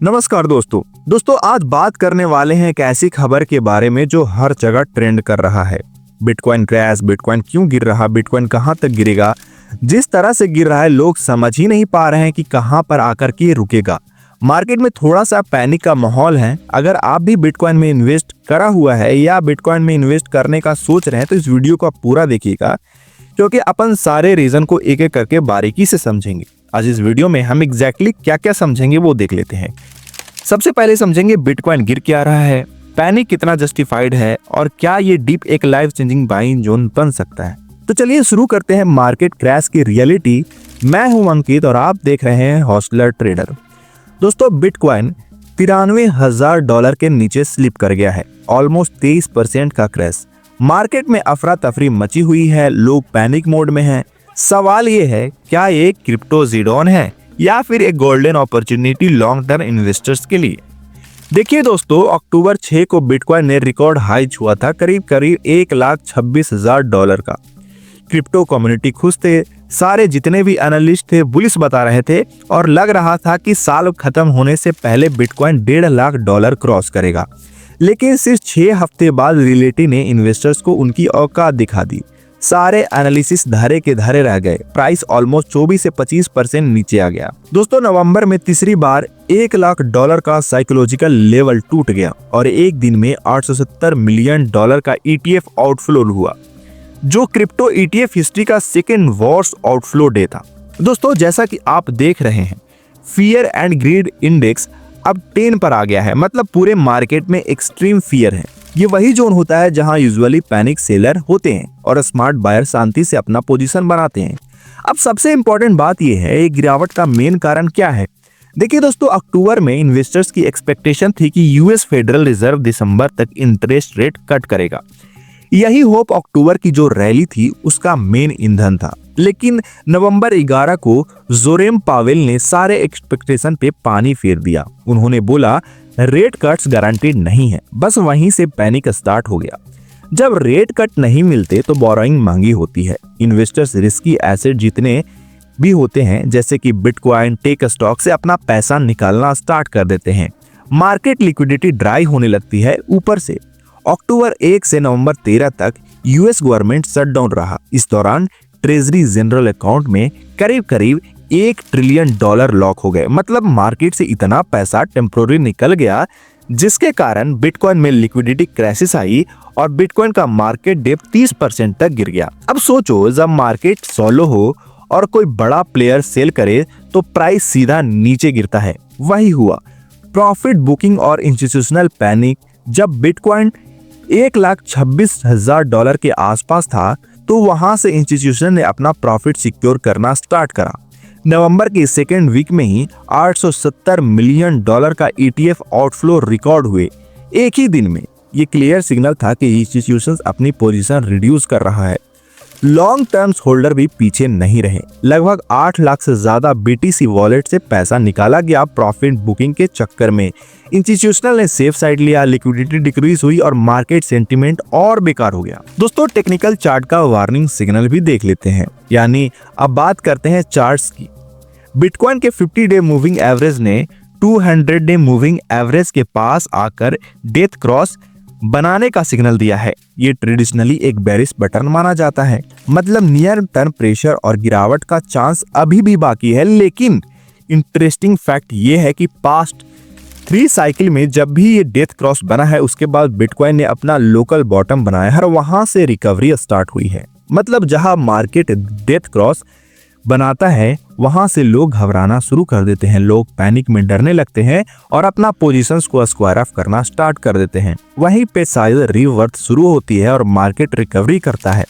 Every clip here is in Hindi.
नमस्कार दोस्तों आज बात करने वाले हैं एक ऐसी खबर के बारे में जो हर जगह ट्रेंड कर रहा है। बिटकॉइन क्रैश, बिटकॉइन क्यों गिर रहा, बिटकॉइन कहां तक गिरेगा। जिस तरह से गिर रहा है लोग समझ ही नहीं पा रहे हैं कि कहां पर आकर के रुकेगा। मार्केट में थोड़ा सा पैनिक का माहौल है। अगर आप भी बिटकॉइन में इन्वेस्ट करा हुआ है या बिटकॉइन में इन्वेस्ट करने का सोच रहे हैं तो इस वीडियो को आप पूरा देखिएगा, क्योंकि अपन सारे रीजन को एक एक करके बारीकी से समझेंगे। आज इस वीडियो में हम एग्जैक्टली क्या क्या समझेंगे वो देख लेते हैं। सबसे पहले समझेंगे बिटकॉइन गिर क्या रहा है, पैनिक कितना जस्टिफाइड है और क्या ये डीप एक लाइफ चेंजिंग बाइंग जोन बन सकता है। तो चलिए शुरू करते हैं मार्केट क्रैश की रियलिटी। मैं हूं अंकित और आप देख रहे हैं हॉस्टलर ट्रेडर। दोस्तों बिटकॉइन $93,000 के नीचे स्लिप कर गया है, ऑलमोस्ट 23% का क्रैश। मार्केट में अफरा तफरी मची हुई है, लोग पैनिक मोड में हैं। सवाल ये है, क्या ये क्रिप्टो ज़ीडॉन है या फिर एक golden opportunity long term investors के लिए। देखिए दोस्तों, अक्टूबर 6 को बिटकॉइन ने रिकॉर्ड हाई छुआ था, करीब $1,26,000 का। क्रिप्टो कम्युनिटी खुश थे, सारे जितने भी एनालिस्ट थे बुलिश बता रहे थे और लग रहा था कि साल खत्म होने से पहले बिटकॉइन $1.5 लाख क्रॉस करेगा। लेकिन सिर्फ 6 हफ्ते बाद रियलिटी ने इन्वेस्टर्स को उनकी औकात दिखा दी। सारे एनालिसिस धरे के धरे रह गए, प्राइस ऑलमोस्ट 24 से 25% नीचे आ गया। दोस्तों नवंबर में तीसरी बार $1 लाख का साइकोलॉजिकल लेवल टूट गया और एक दिन में $870 मिलियन का ETF आउटफ्लो हुआ, जो क्रिप्टो ETF हिस्ट्री का सेकेंड वर्स्ट आउटफ्लो डे था। दोस्तों जैसा कि आप देख रहे हैं, फियर एंड ग्रीड इंडेक्स अब 10 पर आ गया है, मतलब पूरे मार्केट में एक्सट्रीम फियर है। ये वही जोन होता है जहां यूजुअली पैनिक सेलर होते हैं और स्मार्ट बायर शांति से अपना पोजीशन बनाते हैं। अब सबसे इंपॉर्टेंट बात यह है, ये गिरावट का मेन कारण क्या है। देखिए दोस्तों, अक्टूबर में इन्वेस्टर्स की एक्सपेक्टेशन थी कि यूएस फेडरल रिजर्व दिसंबर तक इंटरेस्ट रेट कट करेगा। यही होप अक्टूबर की जो रैली थी उसका मेन ईंधन था। लेकिन नवंबर 11 को जोरेम पावेल ने सारे एक्सपेक्टेशन पे पानी फेर दिया। उन्होंने बोला रेट कट्स गारंटीड नहीं है। बस वहीं से पैनिक स्टार्ट हो गया। जब रेट कट नहीं मिलते तो बोरोइंग महंगी होती है। इन्वेस्टर्स रिस्की एसेट जितने भी होते हैं जैसे कि बिटकॉइन, टेक स्टॉक से अपना पैसा निकालना स्टार्ट कर देते हैं। मार्केट लिक्विडिटी ड्राई होने लगती है। ऊपर से अक्टूबर 1 से नवंबर 13 तक यूएस गवर्नमेंट शटडाउन रहा। इस दौरान ट्रेजरी जनरल अकाउंट में करीब $1 ट्रिलियन लॉक हो गए। मतलब मार्केट से इतना पैसा टेम्पोररी निकल गया, जिसके कारण बिटकॉइन में लिक्विडिटी क्राइसिस आई और बिटकॉइन का मार्केट डेप्थ 30% तक गिर गया। अब सोचो, जब मार्केट सोलो हो और कोई बड़ा प्लेयर सेल करे तो प्राइस सीधा नीचे गिरता है। वही हुआ। प्रॉफिट बुकिंग और इंस्टीट्यूशनल पैनिक। जब बिटकॉइन $1,26,000 के आसपास था तो वहां से इंस्टीट्यूशन ने अपना प्रॉफिट सिक्योर करना स्टार्ट करा। नवंबर की सेकेंड वीक में ही $870 मिलियन का ETF आउटफ्लो रिकॉर्ड हुए एक ही दिन में। ये क्लियर सिग्नल था कि इंस्टीट्यूशंस अपनी पोजीशन रिड्यूस कर रहा है। लॉन्ग टर्म्स होल्डर भी पीछे नहीं रहे। लगभग 8 लाख से ज्यादा BTC वॉलेट से पैसा निकाला गया प्रॉफिट बुकिंग के चक्कर में। इंस्टीट्यूशनल ने सेफ साइड लिया, लिक्विडिटी डिक्रीज हुई और मार्केट सेंटीमेंट और बेकार हो गया। दोस्तों टेक्निकल चार्ट का वार्निंग सिग्नल भी देख लेते हैं। यानी अब बात करते हैं चार्ट्स की। बिटकॉइन के 50 डे मूविंग एवरेज ने 200 डे मूविंग एवरेज के पास आकर डेथ क्रॉस बनाने का सिग्नल दिया है। ये ट्रेडिशनली एक बेरिश बटन माना जाता है, मतलब नियर टर्म प्रेशर और गिरावट का चांस अभी भी बाकी है। लेकिन इंटरेस्टिंग फैक्ट ये है कि पास्ट 3 साइकिल में जब भी ये डेथ क्रॉस बना है उसके बाद बिटकॉइन ने अपना लोकल बॉटम बनाया है और वहां से रिकवरी स्टार्ट हुई है। मतलब जहां मार्केट डेथ क्रॉस बनाता है वहां से लोग घबराना शुरू कर देते हैं, लोग पैनिक में डरने लगते हैं और अपना पोजीशंस को स्क्वायर ऑफ करना स्टार्ट कर देते हैं। वहीं पे शायद रिवर्स शुरू होती है और मार्केट रिकवरी करता है।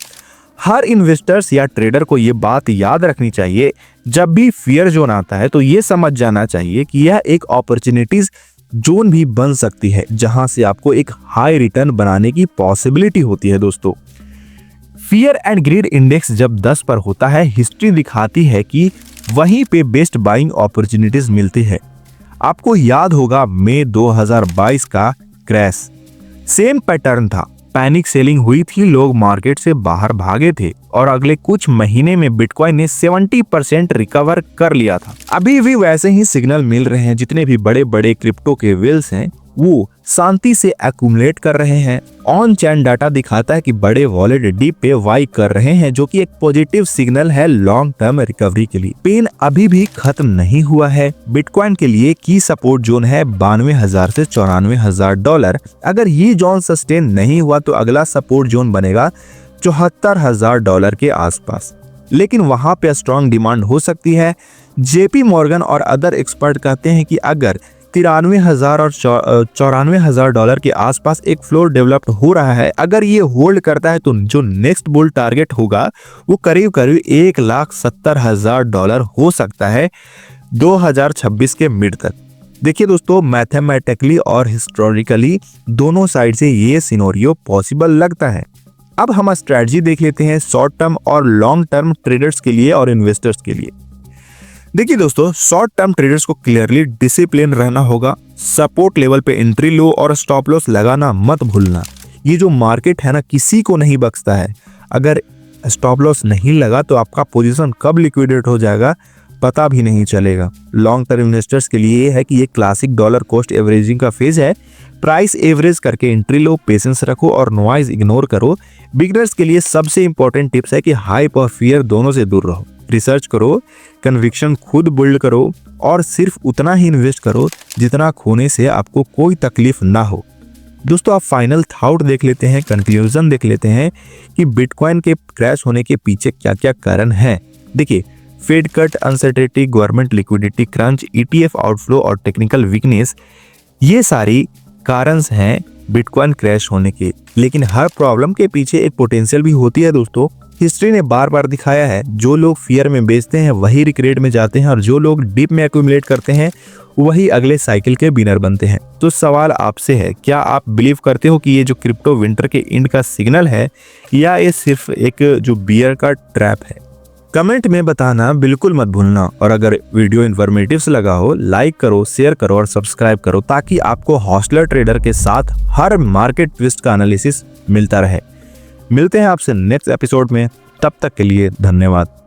हर इन्वेस्टर्स या ट्रेडर को ये बात याद रखनी चाहिए, जब भी फियर जोन आता है तो ये समझ जाना चाहिए कि यह एक अपॉर्चुनिटीज जोन भी बन सकती है, जहां से आपको एक हाई रिटर्न बनाने की पॉसिबिलिटी होती है। दोस्तों फियर एंड ग्रीड इंडेक्स जब 10 पर होता है, हिस्ट्री दिखाती है कि वहीं पे बेस्ट बाइंग अपॉर्चुनिटीज मिलती है। आपको याद होगा मई 2022 का क्रैश, सेम पैटर्न था। पैनिक सेलिंग हुई थी, लोग मार्केट से बाहर भागे थे और अगले कुछ महीने में बिटकॉइन ने 70% रिकवर कर लिया था। अभी भी वैसे ही सिग्नल मिल रहे हैं, जितने भी बड़े बड़े क्रिप्टो के व्हेल्स हैं वो शांति से एक्यूमुलेट कर रहे हैं। ऑन चैन डाटा दिखाता है कि बड़े वॉलेट डीप पे वाई कर रहे हैं, जो कि एक पॉजिटिव सिग्नल है लॉन्ग टर्म रिकवरी के लिए। पेन अभी भी खत्म नहीं हुआ है। बिटकॉइन के लिए की सपोर्ट जोन है 92,000 से 94,000 डॉलर। अगर ये जोन सस्टेन नहीं हुआ तो अगला सपोर्ट जोन बनेगा 74,000 डॉलर के आसपास, लेकिन वहां पे स्ट्रॉन्ग डिमांड हो सकती है। जेपी मॉर्गन और अदर एक्सपर्ट कहते हैं कि अगर 93,000 और 94,000 डॉलर के आसपास एक फ्लोर डेवलप हो रहा है, अगर ये होल्ड करता है तो जो नेक्स्ट बुल टारगेट होगा वो करीब करीब 1,70,000 डॉलर हो सकता है 2026 के मिड तक। देखिए दोस्तों, मैथमेटिकली और हिस्टोरिकली दोनों साइड से ये सिनेरियो पॉसिबल लगता है। अब हम स्ट्रेटजी देख लेते हैं शॉर्ट टर्म और लॉन्ग टर्म ट्रेडर्स के लिए और इन्वेस्टर्स के लिए। देखिए दोस्तों, शॉर्ट टर्म ट्रेडर्स को क्लियरली डिसिप्लिन रहना होगा। सपोर्ट लेवल पे एंट्री लो और स्टॉप लॉस लगाना मत भूलना। ये जो मार्केट है ना, किसी को नहीं बख्शता है। अगर स्टॉप लॉस नहीं लगा तो आपका पोजीशन कब लिक्विडेट हो जाएगा पता भी नहीं चलेगा। लॉन्ग टर्म इन्वेस्टर्स के लिए ये है कि ये क्लासिक डॉलर कॉस्ट एवरेजिंग का फेज है। प्राइस एवरेज करके एंट्री लो, पेशेंस रखो और नॉइज इग्नोर करो। बिगिनर्स के लिए सबसे इंपॉर्टेंट टिप्स है कि हाइप और फियर दोनों से दूर रहो। रिसर्च करो, कन्विक्शन खुद बिल्ड करो और सिर्फ उतना ही इन्वेस्ट करो जितना खोने से आपको कोई तकलीफ ना हो। दोस्तों, आप फाइनल थॉट देख लेते हैं, कंक्लूजन देख लेते हैं कि बिटकॉइन के क्रैश होने के पीछे क्या क्या कारण हैं। देखिए, Fed cut, uncertainty, government liquidity crunch, ETF outflow और टेक्निकल वीकनेस, ये सारी कारण हैं बिटकॉइन क्रैश होने के। लेकिन हर प्रॉब्लम के पीछे एक पोटेंशियल भी होती है दोस्तों। हिस्ट्री ने बार बार दिखाया है, जो लोग फियर में बेचते हैं वही रिग्रेट में जाते हैं और जो लोग डीप में एक्यूमुलेट करते हैं वही अगले साइकिल के विनर बनते हैं। तो सवाल आपसे है, क्या आप बिलीव करते हो कि ये जो क्रिप्टो विंटर के एंड का सिग्नल है या ये सिर्फ एक जो बियर का ट्रैप है? कमेंट में बताना बिल्कुल मत भूलना। और अगर वीडियो इन्फॉर्मेटिव लगा हो, लाइक करो, शेयर करो और सब्सक्राइब करो, ताकि आपको हॉस्टलर ट्रेडर के साथ हर मार्केट ट्विस्ट का एनालिसिस मिलता रहे। मिलते हैं आपसे नेक्स्ट एपिसोड में, तब तक के लिए धन्यवाद।